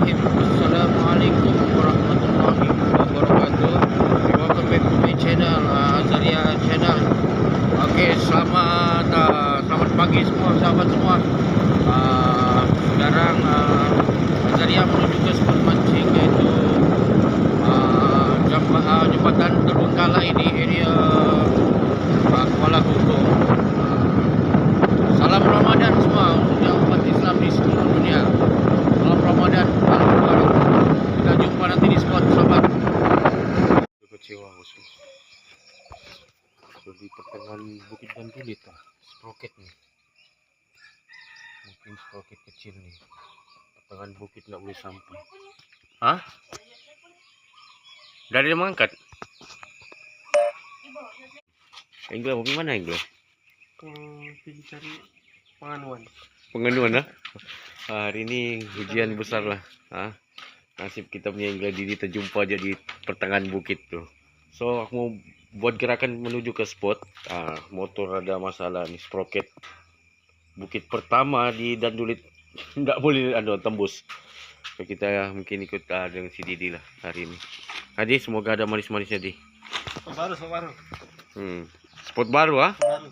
Bismillahirrahmanirrahim. Assalamualaikum warahmatullahi wabarakatuh. Welcome back to my channel, Azaria Channel. Oke, selamat pagi semua sahabat semua. Sekarang Azaria menuju ke spot mancing, yaitu jembatan Terbengkalai di area Kuala Kumbung. Salam Ramadan semua untuk umat Islam di seluruh dunia. Salam Ramadan. Kita jumpa nanti di spot sahabat. Kecewa bosku. Di pertengahan Bukit Dandulit sproket nih. Mungkin sproket kecil nih. Pertengahan bukit nggak boleh sampai. Hah? Dari yang mengangkat? Enggak, mau gimana enggak? Pergi cari penganuan. Penganuan hari ini hujan besar lah. Nasib kita punya gladi terjumpa aja di pertengahan bukit tuh. So aku mau buat gerakan menuju ke spot. Motor ada masalah nih, sproket bukit pertama di Dandulit nggak boleh tembus. So, kita mungkin ikut dengan si Didi lah hari ini. Adi, semoga ada manis-manisnya di. Baru. Spot baru Baru.